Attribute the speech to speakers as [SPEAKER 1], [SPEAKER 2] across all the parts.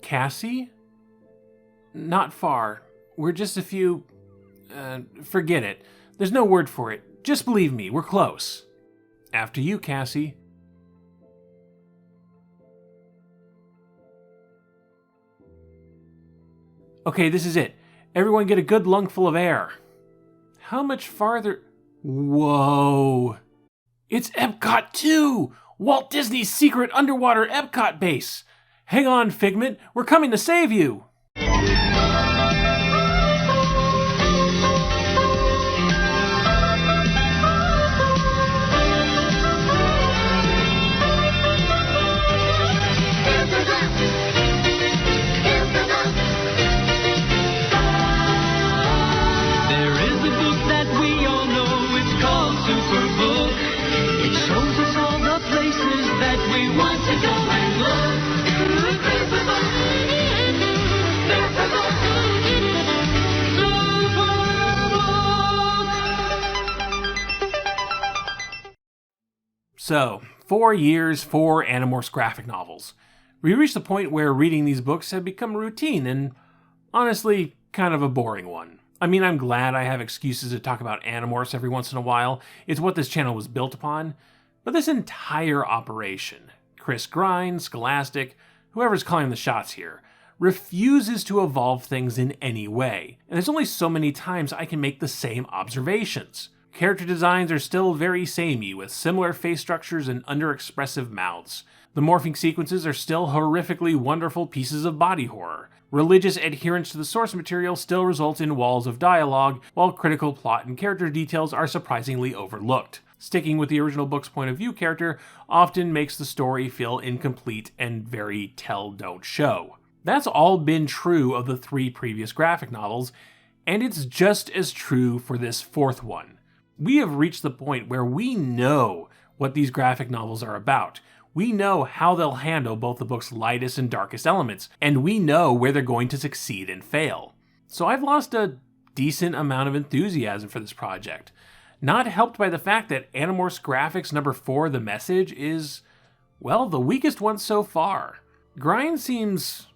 [SPEAKER 1] Cassie? Not far. We're just a few... forget it. There's no word for it. Just believe me, we're close. After you, Cassie. Okay, this is it. Everyone get a good lungful of air. How much farther... Whoa. It's Epcot 2! Walt Disney's secret underwater Epcot base! Hang on, Figment, we're coming to save you! So, 4 years, 4 Animorphs graphic novels. We reached the point where reading these books had become routine and, honestly, kind of a boring one. I mean, I'm glad I have excuses to talk about Animorphs every once in a while. It's what this channel was built upon. But this entire operation, Chris Grind, Scholastic, whoever's calling the shots here, refuses to evolve things in any way. And there's only so many times I can make the same observations. Character designs are still very samey, with similar face structures and underexpressive mouths. The morphing sequences are still horrifically wonderful pieces of body horror. Religious adherence to the source material still results in walls of dialogue, while critical plot and character details are surprisingly overlooked. Sticking with the original book's point of view character often makes the story feel incomplete and very tell-don't-show. That's all been true of the 3 previous graphic novels, and it's just as true for this 4th one. We have reached the point where we know what these graphic novels are about. We know how they'll handle both the book's lightest and darkest elements, and we know where they're going to succeed and fail. So I've lost a decent amount of enthusiasm for this project. Not helped by the fact that Animorphs Graphix number 4, The Message, is, well, the weakest one so far. Grind seems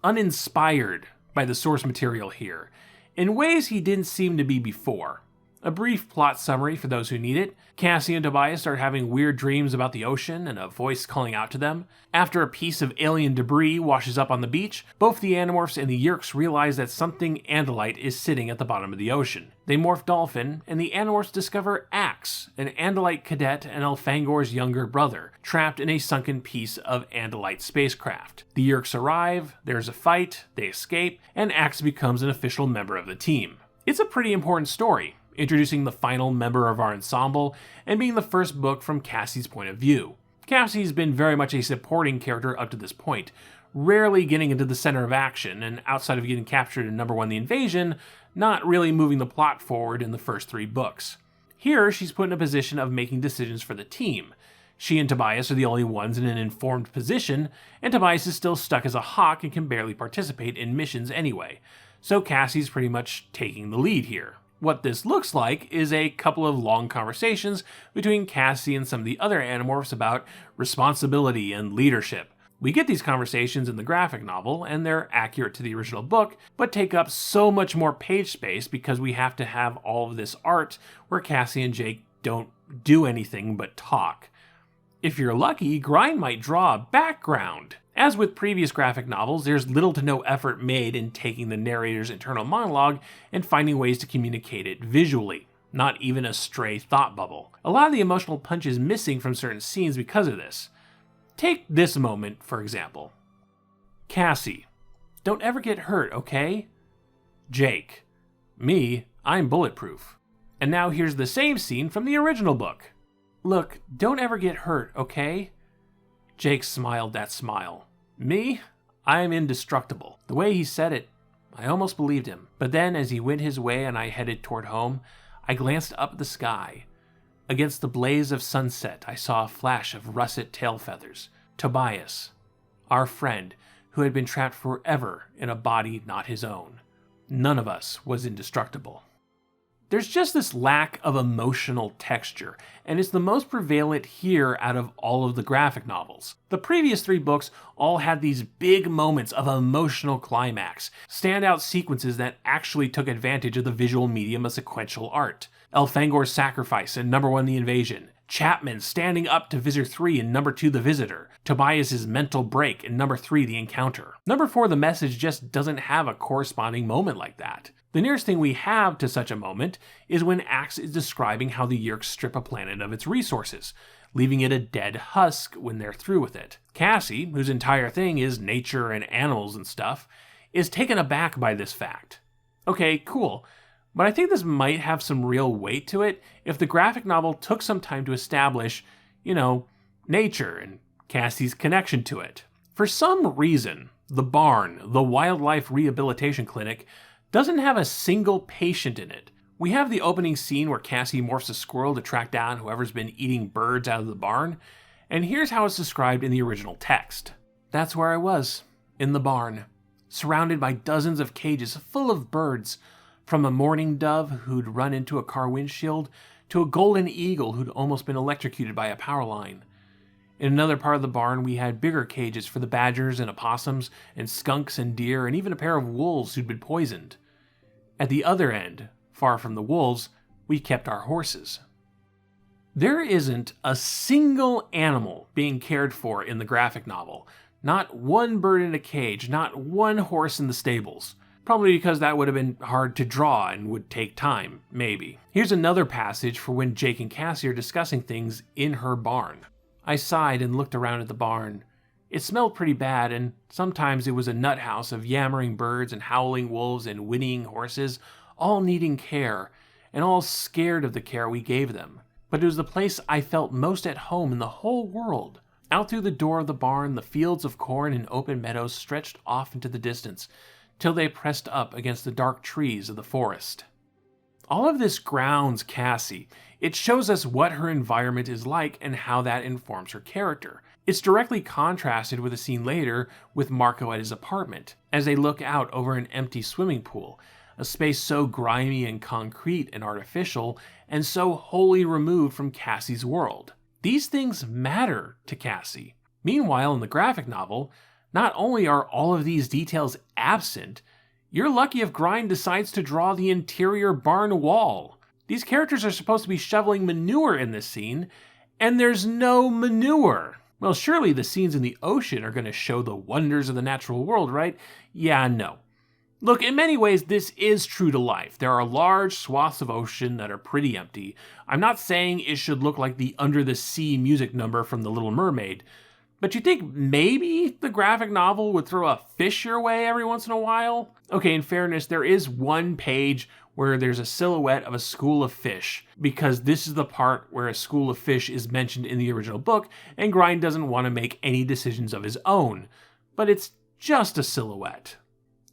[SPEAKER 1] uninspired by the source material here, in ways he didn't seem to be before. A brief plot summary for those who need it. Cassie and Tobias start having weird dreams about the ocean and a voice calling out to them. After a piece of alien debris washes up on the beach, both the Animorphs and the Yeerks realize that something Andalite is sitting at the bottom of the ocean. They morph Dolphin, and the Animorphs discover Axe, an Andalite cadet and Elfangor's younger brother, trapped in a sunken piece of Andalite spacecraft. The Yeerks arrive, there's a fight, they escape, and Axe becomes an official member of the team. It's a pretty important story, introducing the final member of our ensemble, and being the first book from Cassie's point of view. Cassie's been very much a supporting character up to this point, rarely getting into the center of action, and outside of getting captured in number 1 The Invasion, not really moving the plot forward in the first 3 books. Here, she's put in a position of making decisions for the team. She and Tobias are the only ones in an informed position, and Tobias is still stuck as a hawk and can barely participate in missions anyway, so Cassie's pretty much taking the lead here. What this looks like is a couple of long conversations between Cassie and some of the other Animorphs about responsibility and leadership. We get these conversations in the graphic novel, and they're accurate to the original book, but take up so much more page space because we have to have all of this art where Cassie and Jake don't do anything but talk. If you're lucky, Grind might draw a background. As with previous graphic novels, there's little to no effort made in taking the narrator's internal monologue and finding ways to communicate it visually, not even a stray thought bubble. A lot of the emotional punch is missing from certain scenes because of this. Take this moment, for example. Cassie, don't ever get hurt, okay? Jake, me, I'm bulletproof. And now here's the same scene from the original book. Look, don't ever get hurt, okay? Jake smiled that smile. Me? I'm indestructible. The way he said it, I almost believed him. But then, as he went his way and I headed toward home, I glanced up at the sky. Against the blaze of sunset, I saw a flash of russet tail feathers. Tobias, our friend, who had been trapped forever in a body not his own. None of us was indestructible. There's just this lack of emotional texture, and it's the most prevalent here out of all of the graphic novels. The previous 3 books all had these big moments of emotional climax, standout sequences that actually took advantage of the visual medium of sequential art. Elfangor's sacrifice in number 1 The Invasion, Chapman standing up to Visitor 3 in number 2 The Visitor, Tobias's mental break in number 3 The Encounter. Number 4 The Message just doesn't have a corresponding moment like that. The nearest thing we have to such a moment is when Axe is describing how the Yeerks strip a planet of its resources, leaving it a dead husk when they're through with it. Cassie, whose entire thing is nature and animals and stuff, is taken aback by this fact. Okay, cool, but I think this might have some real weight to it if the graphic novel took some time to establish, nature and Cassie's connection to it. For some reason, the barn, the wildlife rehabilitation clinic, doesn't have a single patient in it. We have the opening scene where Cassie morphs a squirrel to track down whoever's been eating birds out of the barn, and here's how it's described in the original text. That's where I was, in the barn, surrounded by dozens of cages full of birds, from a mourning dove who'd run into a car windshield to a golden eagle who'd almost been electrocuted by a power line. In another part of the barn, we had bigger cages for the badgers and opossums and skunks and deer and even a pair of wolves who'd been poisoned. At the other end, far from the wolves, we kept our horses. There isn't a single animal being cared for in the graphic novel. Not one bird in a cage, not one horse in the stables. Probably because that would have been hard to draw and would take time, maybe. Here's another passage for when Jake and Cassie are discussing things in her barn. I sighed and looked around at the barn. It smelled pretty bad, and sometimes it was a nut house of yammering birds and howling wolves and whinnying horses, all needing care, and all scared of the care we gave them. But it was the place I felt most at home in the whole world. Out through the door of the barn, the fields of corn and open meadows stretched off into the distance, till they pressed up against the dark trees of the forest. All of this grounds Cassie. It shows us what her environment is like and how that informs her character. It's directly contrasted with a scene later with Marco at his apartment, as they look out over an empty swimming pool, a space so grimy and concrete and artificial, and so wholly removed from Cassie's world. These things matter to Cassie. Meanwhile, in the graphic novel, not only are all of these details absent, you're lucky if Grind decides to draw the interior barn wall. These characters are supposed to be shoveling manure in this scene, and there's no manure. Well, surely the scenes in the ocean are going to show the wonders of the natural world, right? Yeah, no. Look, in many ways, this is true to life. There are large swaths of ocean that are pretty empty. I'm not saying it should look like the Under the Sea music number from The Little Mermaid, but you think maybe the graphic novel would throw a fish your way every once in a while? Okay, in fairness, there is one page where there's a silhouette of a school of fish, because this is the part where a school of fish is mentioned in the original book, and Grind doesn't want to make any decisions of his own. But it's just a silhouette.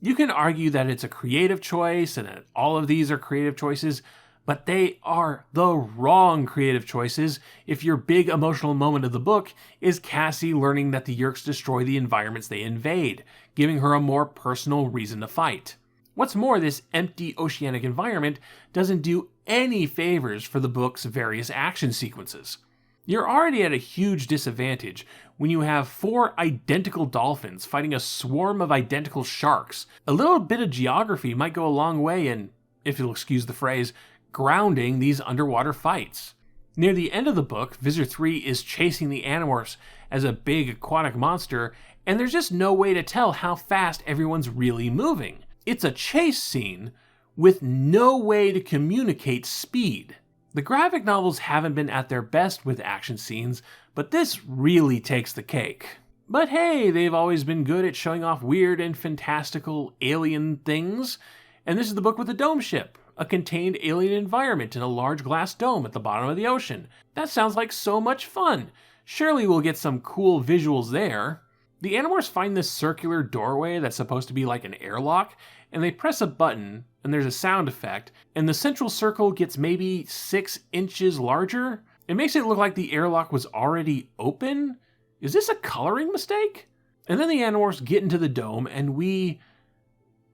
[SPEAKER 1] You can argue that it's a creative choice, and that all of these are creative choices, but they are the wrong creative choices if your big emotional moment of the book is Cassie learning that the Yeerks destroy the environments they invade, giving her a more personal reason to fight. What's more, this empty oceanic environment doesn't do any favors for the book's various action sequences. You're already at a huge disadvantage when you have 4 identical dolphins fighting a swarm of identical sharks. A little bit of geography might go a long way in, if you'll excuse the phrase, grounding these underwater fights. Near the end of the book, Visitor 3 is chasing the Animorphs as a big aquatic monster, and there's just no way to tell how fast everyone's really moving. It's a chase scene with no way to communicate speed. The graphic novels haven't been at their best with action scenes, but this really takes the cake. But hey, they've always been good at showing off weird and fantastical alien things, and this is the book with the dome ship, a contained alien environment in a large glass dome at the bottom of the ocean. That sounds like so much fun. Surely we'll get some cool visuals there. The Animorphs find this circular doorway that's supposed to be like an airlock, and they press a button, and there's a sound effect, and the central circle gets maybe 6 inches larger. It makes it look like the airlock was already open. Is this a coloring mistake? And then the Animorphs get into the dome, and we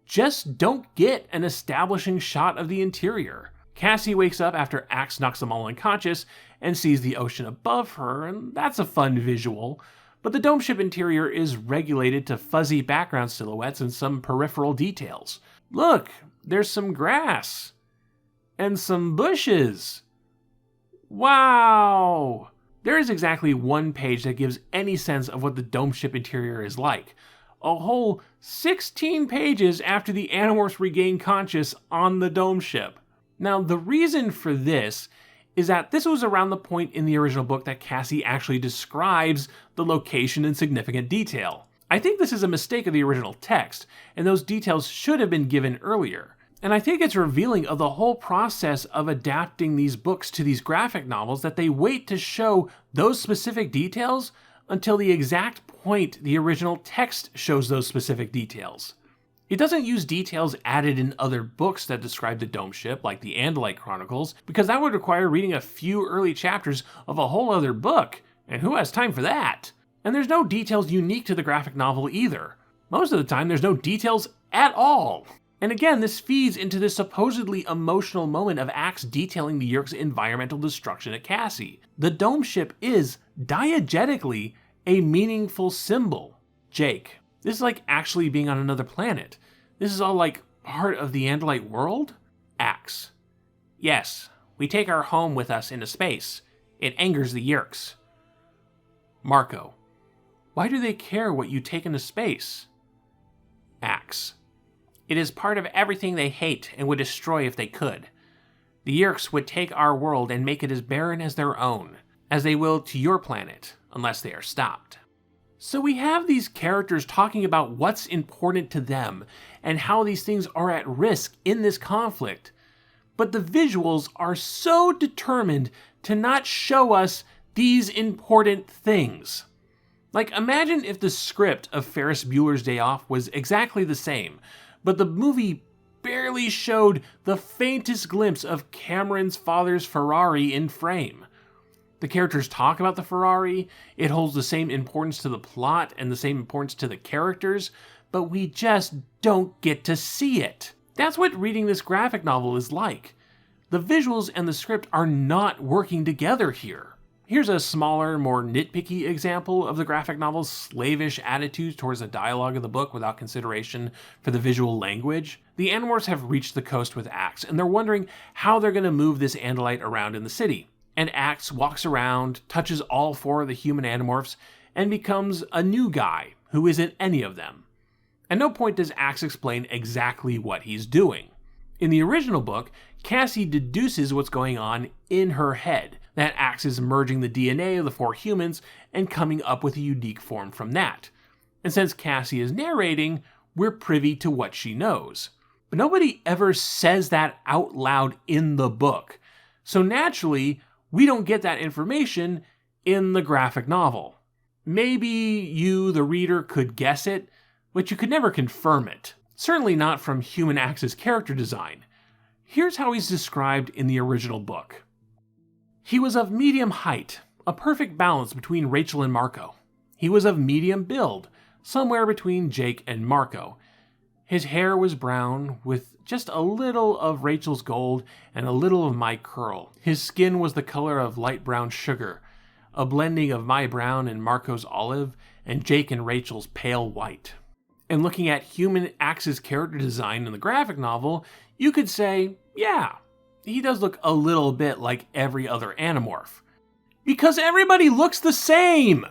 [SPEAKER 1] just don't get an establishing shot of the interior. Cassie wakes up after Axe knocks them all unconscious and sees the ocean above her, and that's a fun visual. But the dome ship interior is regulated to fuzzy background silhouettes and some peripheral details. Look, there's some grass. And some bushes. Wow! There is exactly one page that gives any sense of what the dome ship interior is like. A whole 16 pages after the Animorphs regain conscious on the dome ship. Now, the reason for this is that this was around the point in the original book that Cassie actually describes the location in significant detail. I think this is a mistake of the original text, and those details should have been given earlier. And I think it's revealing of the whole process of adapting these books to these graphic novels that they wait to show those specific details until the exact point the original text shows those specific details. It doesn't use details added in other books that describe the dome ship, like the Andalite Chronicles, because that would require reading a few early chapters of a whole other book, and who has time for that? And there's no details unique to the graphic novel either. Most of the time, there's no details at all. And again, this feeds into this supposedly emotional moment of Axe detailing the Yeerk's environmental destruction at Cassie. The dome ship is, diegetically, a meaningful symbol. Jake. This is like actually being on another planet. This is all like part of the Andalite world? Axe. Yes, we take our home with us into space. It angers the Yeerks. Marco. Why do they care what you take into space? Axe. It is part of everything they hate and would destroy if they could. The Yeerks would take our world and make it as barren as their own, as they will to your planet, unless they are stopped. So we have these characters talking about what's important to them and how these things are at risk in this conflict. But the visuals are so determined to not show us these important things. Like, imagine if the script of Ferris Bueller's Day Off was exactly the same, but the movie barely showed the faintest glimpse of Cameron's father's Ferrari in frame. The characters talk about the Ferrari, it holds the same importance to the plot and the same importance to the characters, but we just don't get to see it. That's what reading this graphic novel is like. The visuals and the script are not working together here. Here's a smaller, more nitpicky example of the graphic novel's slavish attitudes towards the dialogue of the book without consideration for the visual language. The Animorphs have reached the coast with Axe, and they're wondering how they're going to move this Andalite around in the city. And Axe walks around, touches all four of the human Animorphs, and becomes a new guy who isn't any of them. At no point does Axe explain exactly what he's doing. In the original book, Cassie deduces what's going on in her head, that Axe is merging the DNA of the four humans and coming up with a unique form from that. And since Cassie is narrating, we're privy to what she knows. But nobody ever says that out loud in the book. So naturally, we don't get that information in the graphic novel. Maybe you, the reader, could guess it, but you could never confirm it. Certainly not from Human Axe's character design. Here's how he's described in the original book. He was of medium height, a perfect balance between Rachel and Marco. He was of medium build, somewhere between Jake and Marco. His hair was brown, with just a little of Rachel's gold and a little of my curl. His skin was the color of light brown sugar, a blending of my brown and Marco's olive, and Jake and Rachel's pale white. And looking at Human Axe's character design in the graphic novel, you could say, yeah, he does look a little bit like every other Animorph. Because everybody looks the same!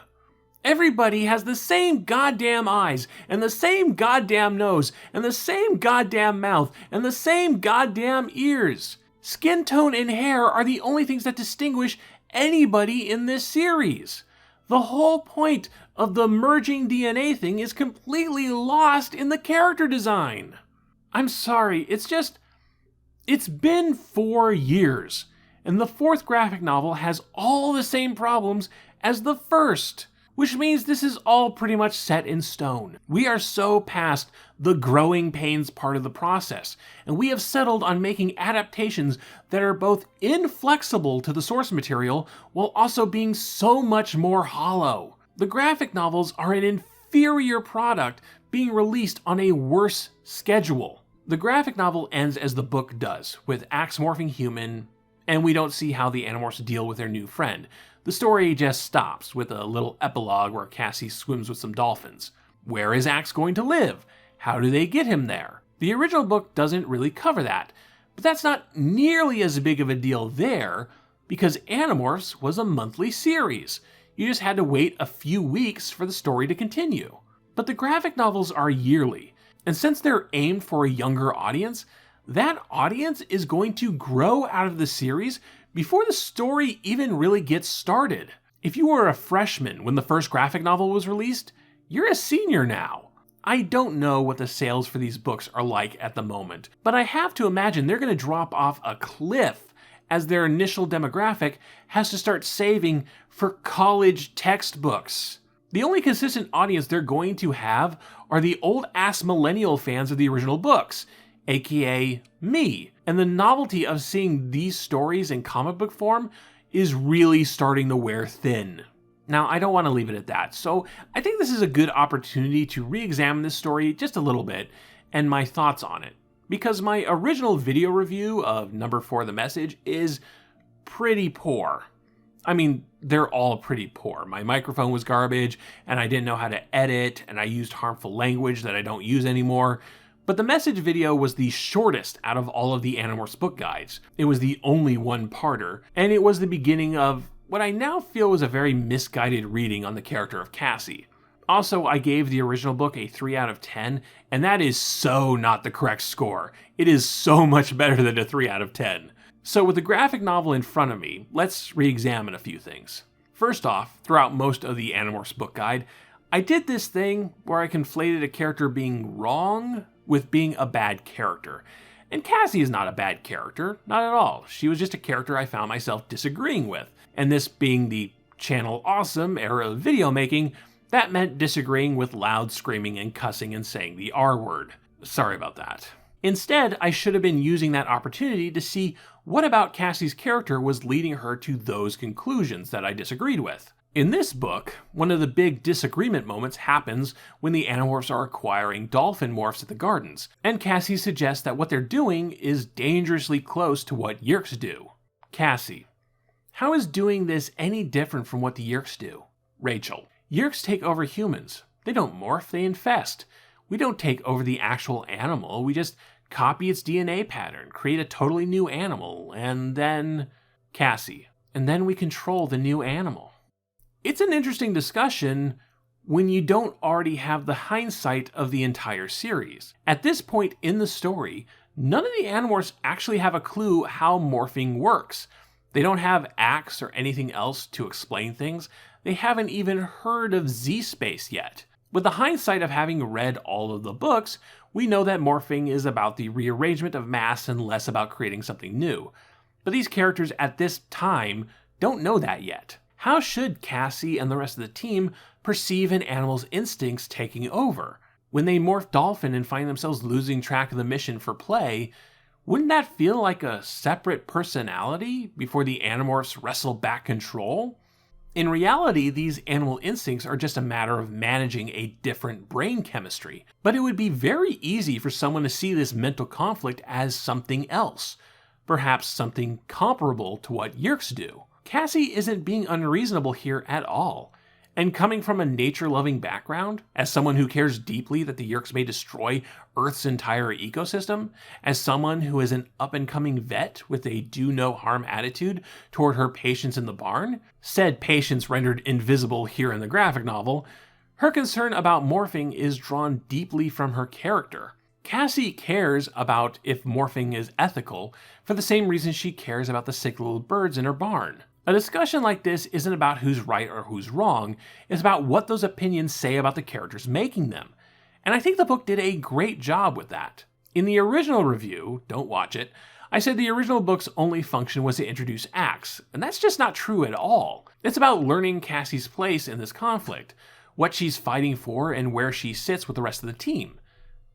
[SPEAKER 1] Everybody has the same goddamn eyes, and the same goddamn nose, and the same goddamn mouth, and the same goddamn ears. Skin tone and hair are the only things that distinguish anybody in this series. The whole point of the merging DNA thing is completely lost in the character design. I'm sorry, it's been 4 years, and the fourth graphic novel has all the same problems as the first. Which means this is all pretty much set in stone. We are so past the growing pains part of the process, and we have settled on making adaptations that are both inflexible to the source material while also being so much more hollow. The graphic novels are an inferior product being released on a worse schedule. The graphic novel ends as the book does, with Axe morphing human, and we don't see how the Animorphs deal with their new friend. The story just stops with a little epilogue where Cassie swims with some dolphins. Where is Axe going to live? How do they get him there? The original book doesn't really cover that, but that's not nearly as big of a deal there, because Animorphs was a monthly series. You just had to wait a few weeks for the story to continue. But the graphic novels are yearly, and since they're aimed for a younger audience, that audience is going to grow out of the series before the story even really gets started. If you were a freshman when the first graphic novel was released, you're a senior now. I don't know what the sales for these books are like at the moment, but I have to imagine they're going to drop off a cliff as their initial demographic has to start saving for college textbooks. The only consistent audience they're going to have are the old-ass millennial fans of the original books, aka me. And the novelty of seeing these stories in comic book form is really starting to wear thin. Now, I don't want to leave it at that, so I think this is a good opportunity to re-examine this story just a little bit and my thoughts on it. Because my original video review of number 4, The Message, is pretty poor. I mean, they're all pretty poor. My microphone was garbage, and I didn't know how to edit, and I used harmful language that I don't use anymore. But the Message video was the shortest out of all of the Animorphs book guides. It was the only one-parter, and it was the beginning of what I now feel was a very misguided reading on the character of Cassie. Also, I gave the original book a 3 out of 10, and that is so not the correct score. It is so much better than a 3 out of 10. So with the graphic novel in front of me, let's re-examine a few things. First off, throughout most of the Animorphs book guide, I did this thing where I conflated a character being wrong with being a bad character. And Cassie is not a bad character, not at all. She was just a character I found myself disagreeing with. And this being the Channel Awesome era of video making, that meant disagreeing with loud screaming and cussing and saying the R word. Sorry about that. Instead, I should have been using that opportunity to see what about Cassie's character was leading her to those conclusions that I disagreed with. In this book, one of the big disagreement moments happens when the Animorphs are acquiring dolphin morphs at the gardens, and Cassie suggests that what they're doing is dangerously close to what Yeerks do. Cassie: how is doing this any different from what the Yeerks do? Rachel: Yeerks take over humans. They don't morph, they infest. We don't take over the actual animal, we just copy its DNA pattern, create a totally new animal, and then... Cassie: and then we control the new animal. It's an interesting discussion when you don't already have the hindsight of the entire series. At this point in the story, none of the Animorphs actually have a clue how morphing works. They don't have Axe or anything else to explain things. They haven't even heard of Z-Space yet. With the hindsight of having read all of the books, we know that morphing is about the rearrangement of mass and less about creating something new. But these characters at this time don't know that yet. How should Cassie and the rest of the team perceive an animal's instincts taking over? When they morph dolphin and find themselves losing track of the mission for play, wouldn't that feel like a separate personality before the Animorphs wrestle back control? In reality, these animal instincts are just a matter of managing a different brain chemistry, but it would be very easy for someone to see this mental conflict as something else, perhaps something comparable to what Yeerks do. Cassie isn't being unreasonable here at all, and coming from a nature-loving background, as someone who cares deeply that the Yeerks may destroy Earth's entire ecosystem, as someone who is an up-and-coming vet with a do-no-harm attitude toward her patients in the barn, said patients rendered invisible here in the graphic novel, her concern about morphing is drawn deeply from her character. Cassie cares about if morphing is ethical for the same reason she cares about the sick little birds in her barn. A discussion like this isn't about who's right or who's wrong, it's about what those opinions say about the characters making them. And I think the book did a great job with that. In the original review, don't watch it, I said the original book's only function was to introduce Axe, and that's just not true at all. It's about learning Cassie's place in this conflict, what she's fighting for, and where she sits with the rest of the team.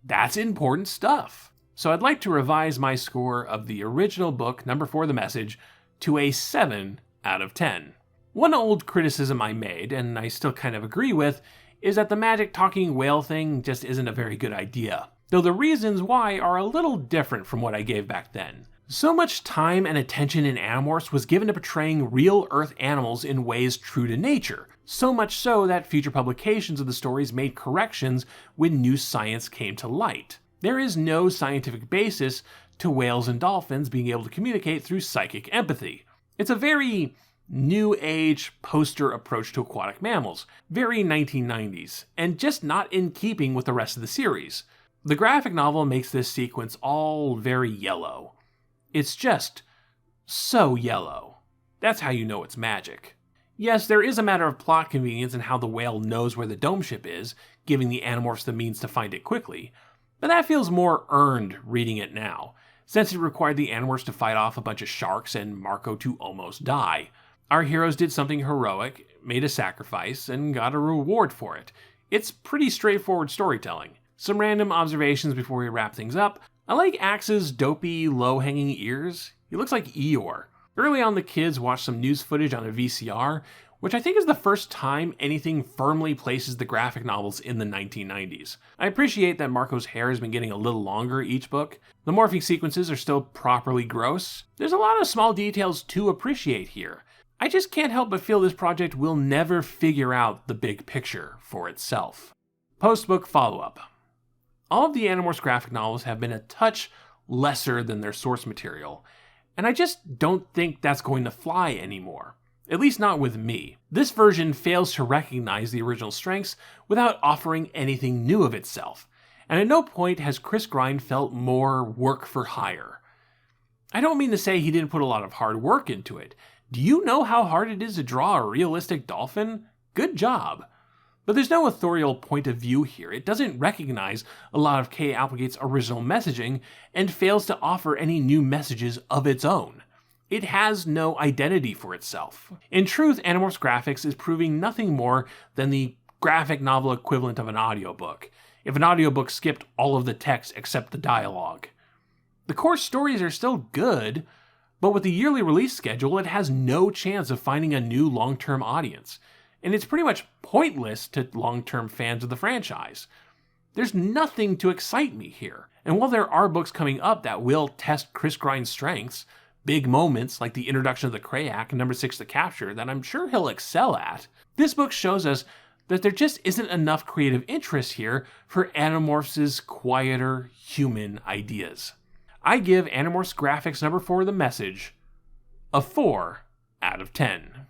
[SPEAKER 1] That's important stuff. So I'd like to revise my score of the original book, number 4, The Message, to a 7 out of 10. One old criticism I made, and I still kind of agree with, is that the magic talking whale thing just isn't a very good idea. though the reasons why are a little different from what I gave back then. So much time and attention in Animorphs was given to portraying real Earth animals in ways true to nature, so much so that future publications of the stories made corrections when new science came to light. There is no scientific basis to whales and dolphins being able to communicate through psychic empathy. It's a very new age poster approach to aquatic mammals, very 1990s, and just not in keeping with the rest of the series. The graphic novel makes this sequence all very yellow. It's just so yellow. That's how you know it's magic. Yes, there is a matter of plot convenience in how the whale knows where the dome ship is, giving the Animorphs the means to find it quickly, but that feels more earned reading it now, since it required the Animorphs to fight off a bunch of sharks and Marco to almost die. Our heroes did something heroic, made a sacrifice, and got a reward for it. It's pretty straightforward storytelling. Some random observations before we wrap things up. I like Axe's dopey, low-hanging ears. He looks like Eeyore. Early on, the kids watched some news footage on a VCR, which I think is the first time anything firmly places the graphic novels in the 1990s. I appreciate that Marco's hair has been getting a little longer each book. The morphing sequences are still properly gross. There's a lot of small details to appreciate here. I just can't help but feel this project will never figure out the big picture for itself. Post-book follow-up. All of the Animorphs graphic novels have been a touch lesser than their source material, and I just don't think that's going to fly anymore. At least not with me. This version fails to recognize the original strengths without offering anything new of itself, and at no point has Chris Grind felt more work for hire. I don't mean to say he didn't put a lot of hard work into it. Do you know how hard it is to draw a realistic dolphin? Good job. But there's no authorial point of view here. It doesn't recognize a lot of K. Applegate's original messaging and fails to offer any new messages of its own. It has no identity for itself. In truth, Animorphs Graphix is proving nothing more than the graphic novel equivalent of an audiobook, if an audiobook skipped all of the text except the dialogue. The core stories are still good, but with the yearly release schedule, it has no chance of finding a new long-term audience. And it's pretty much pointless to long-term fans of the franchise. There's nothing to excite me here. And while there are books coming up that will test Chris Grind's strengths, big moments like the introduction of the Krayak and number 6 The Capture that I'm sure he'll excel at, this book shows us that there just isn't enough creative interest here for Animorphs' quieter human ideas. I give Animorphs Graphix number 4 The Message a 4 out of 10.